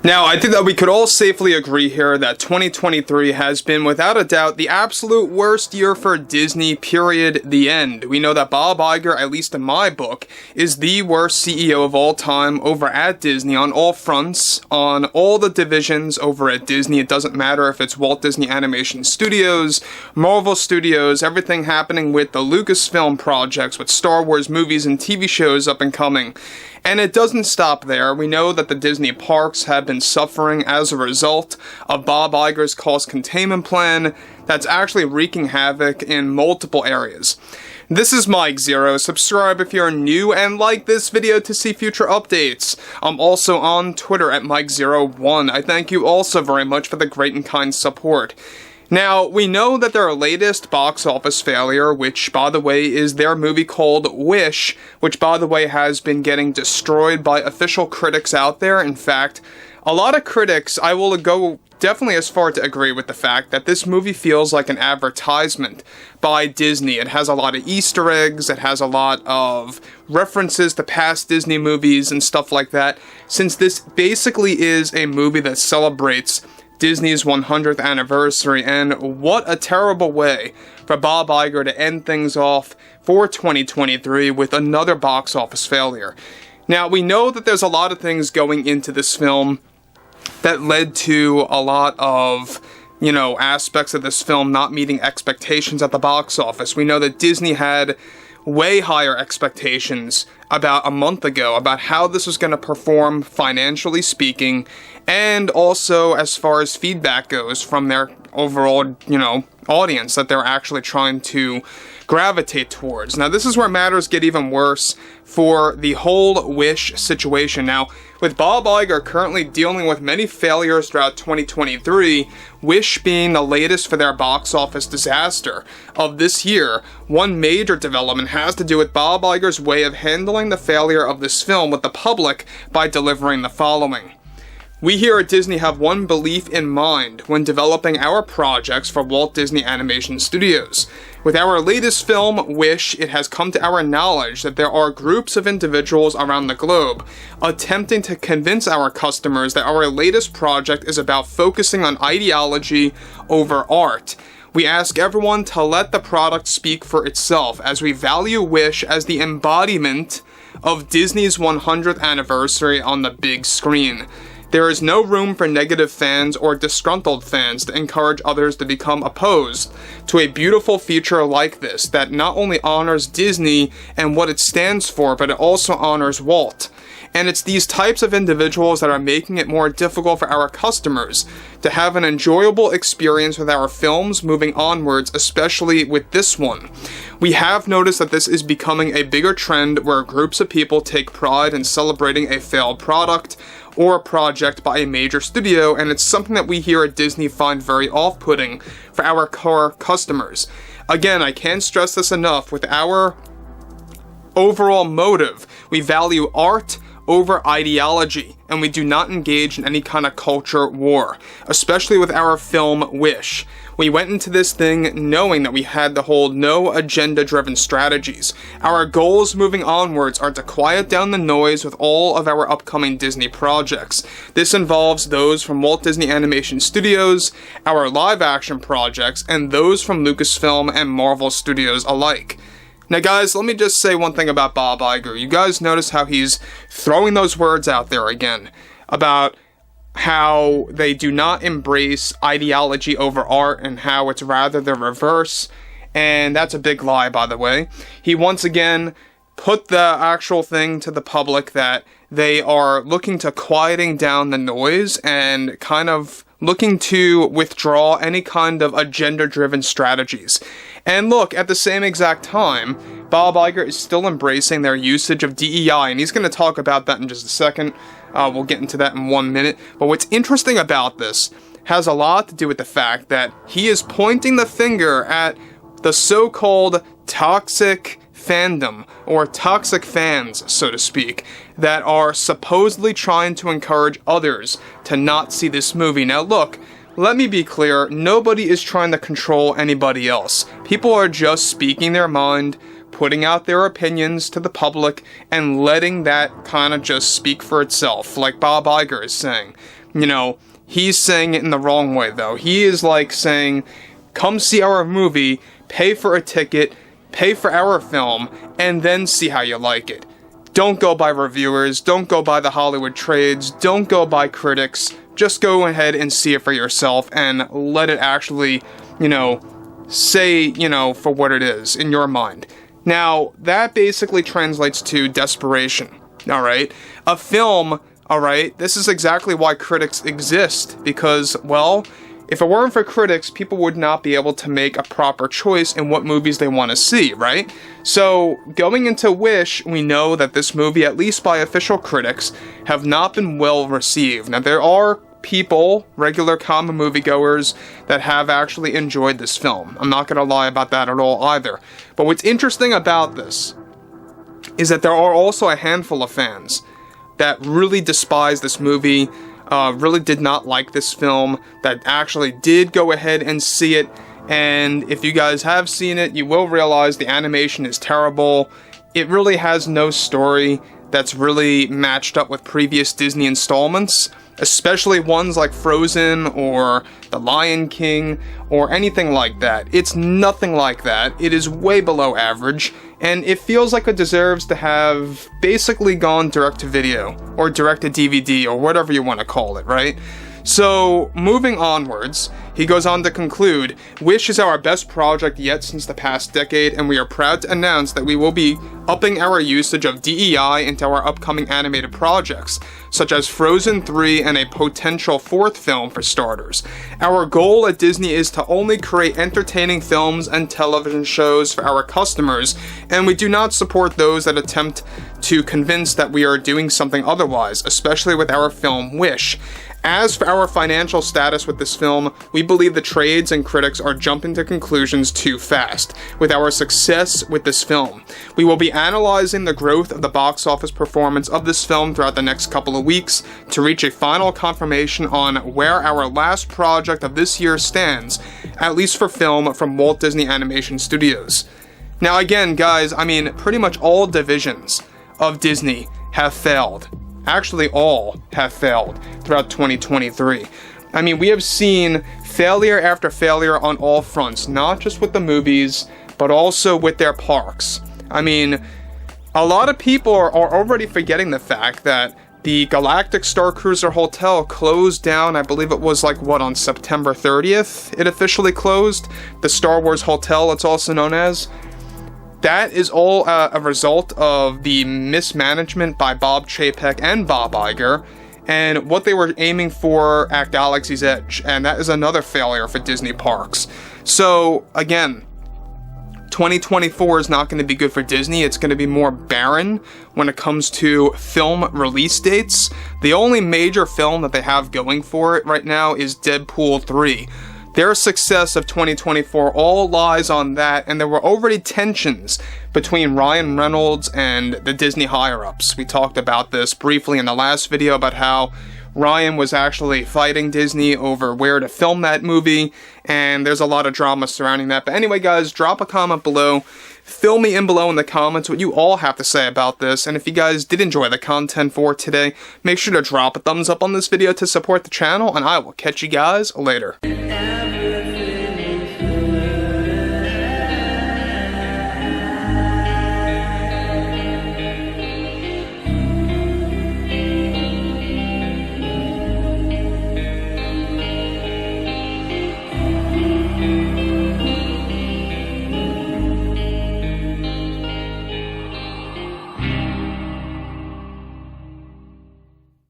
Now, I think that we could all safely agree here that 2023 has been, without a doubt, the absolute worst year for Disney, period, the end. We know that Bob Iger, at least in my book, is the worst CEO of all time over at Disney on all fronts, on all the divisions over at Disney. It doesn't matter if it's Walt Disney Animation Studios, Marvel Studios, everything happening with the Lucasfilm projects, with Star Wars movies and TV shows up and coming. And it doesn't stop there. We know that the Disney parks have been suffering as a result of Bob Iger's cost containment plan that's actually wreaking havoc in multiple areas. This is Mike Zero. Subscribe if you're new and like this video to see future updates. I'm also on Twitter at Mike01. I thank you also very much for the great and kind support. Now, we know that their latest box office failure, which, by the way, is their movie called Wish, which, by the way, has been getting destroyed by official critics out there. In fact, a lot of critics, I will go definitely as far to agree with the fact that this movie feels like an advertisement by Disney. It has a lot of Easter eggs, it has a lot of references to past Disney movies and stuff like that, since this basically is a movie that celebrates Disney's 100th anniversary, and what a terrible way for Bob Iger to end things off for 2023 with another box office failure. Now, we know that there's a lot of things going into this film that led to a lot of, aspects of this film not meeting expectations at the box office. We know that Disney had way higher expectations about a month ago about how this was going to perform financially speaking, and also as far as feedback goes from their overall, audience that they're actually trying to gravitate towards. Now, this is where matters get even worse for the whole Wish situation. Now, with Bob Iger currently dealing with many failures throughout 2023, Wish being the latest for their box office disaster of this year, one major development has to do with Bob Iger's way of handling the failure of this film with the public by delivering the following. We here at Disney have one belief in mind when developing our projects for Walt Disney Animation Studios. With our latest film, Wish, it has come to our knowledge that there are groups of individuals around the globe attempting to convince our customers that our latest project is about focusing on ideology over art. We ask everyone to let the product speak for itself, as we value Wish as the embodiment of Disney's 100th anniversary on the big screen. There is no room for negative fans or disgruntled fans to encourage others to become opposed to a beautiful feature like this that not only honors Disney and what it stands for, but it also honors Walt. And it's these types of individuals that are making it more difficult for our customers to have an enjoyable experience with our films moving onwards, especially with this one. We have noticed that this is becoming a bigger trend where groups of people take pride in celebrating a failed product or a project by a major studio, and it's something that we here at Disney find very off-putting for our core customers. Again, I can't stress this enough, with our overall motive, we value art over ideology, and we do not engage in any kind of culture war, especially with our film Wish. We went into this thing knowing that we had to hold no agenda-driven strategies. Our goals moving onwards are to quiet down the noise with all of our upcoming Disney projects. This involves those from Walt Disney Animation Studios, our live-action projects, and those from Lucasfilm and Marvel Studios alike. Now guys, let me just say one thing about Bob Iger. You guys notice how he's throwing those words out there again about how they do not embrace ideology over art and how it's rather the reverse, and that's a big lie, by the way. He once again put the actual thing to the public that they are looking to quieting down the noise and kind of looking to withdraw any kind of agenda-driven strategies. And look, at the same exact time, Bob Iger is still embracing their usage of DEI, and he's going to talk about that in just a second. We'll get into that in 1 minute. But what's interesting about this has a lot to do with the fact that he is pointing the finger at the so-called toxic fandom, or toxic fans, so to speak, that are supposedly trying to encourage others to not see this movie. Now look, let me be clear, nobody is trying to control anybody else. People are just speaking their mind, putting out their opinions to the public, and letting that kind of just speak for itself, like Bob Iger is saying. you know, he's saying it in the wrong way, though. He is like saying, come see our movie, pay for a ticket, pay for our film, and then see how you like it. Don't go by reviewers, don't go by the Hollywood trades, don't go by critics, just go ahead and see it for yourself and let it actually, you know, say, you know, for what it is in your mind. Now, that basically translates to desperation, alright? A film, alright, this is exactly why critics exist, because, well, if it weren't for critics, people would not be able to make a proper choice in what movies they want to see, right? So, going into Wish, we know that this movie, at least by official critics, have not been well received. Now, there are people, regular common moviegoers, that have actually enjoyed this film. I'm not going to lie about that at all either. But what's interesting about this is that there are also a handful of fans that really despise this movie, really did not like this film, that actually did go ahead and see it. And if you guys have seen it, you will realize the animation is terrible. It really has no story that's really matched up with previous Disney installments, especially ones like Frozen or The Lion King or anything like that. It's nothing like that. It is way below average, and it feels like it deserves to have basically gone direct to video or direct to DVD or whatever you want to call it, right? So, moving onwards, he goes on to conclude, Wish is our best project yet since the past decade, and we are proud to announce that we will be upping our usage of DEI into our upcoming animated projects, such as Frozen 3 and a potential 4th film for starters. Our goal at Disney is to only create entertaining films and television shows for our customers, and we do not support those that attempt to convince that we are doing something otherwise, especially with our film Wish. As for our financial status with this film, we believe the trades and critics are jumping to conclusions too fast with our success with this film. We will be analyzing the growth of the box office performance of this film throughout the next couple of weeks to reach a final confirmation on where our last project of this year stands, at least for film from Walt Disney Animation Studios. Now again, guys, I mean, pretty much all divisions of Disney have failed. Actually, all have failed throughout 2023. I mean, we have seen failure after failure on all fronts, not just with the movies, but also with their parks. I mean, a lot of people are already forgetting the fact that the Galactic Star Cruiser Hotel closed down, I believe it was like, what, on September 30th? It officially closed. The Star Wars Hotel, it's also known as. That is all a result of the mismanagement by Bob Chapek and Bob Iger and what they were aiming for at Galaxy's Edge, and that is another failure for Disney parks. So, again, 2024 is not going to be good for Disney. It's going to be more barren when it comes to film release dates. The only major film that they have going for it right now is Deadpool 3. Their success of 2024 all lies on that, and there were already tensions between Ryan Reynolds and the Disney higher-ups. We talked about this briefly in the last video about how Ryan was actually fighting Disney over where to film that movie, and there's a lot of drama surrounding that. But anyway, guys, drop a comment below. Fill me in below in the comments what you all have to say about this, and if you guys did enjoy the content for today, make sure to drop a thumbs up on this video to support the channel, and I will catch you guys later.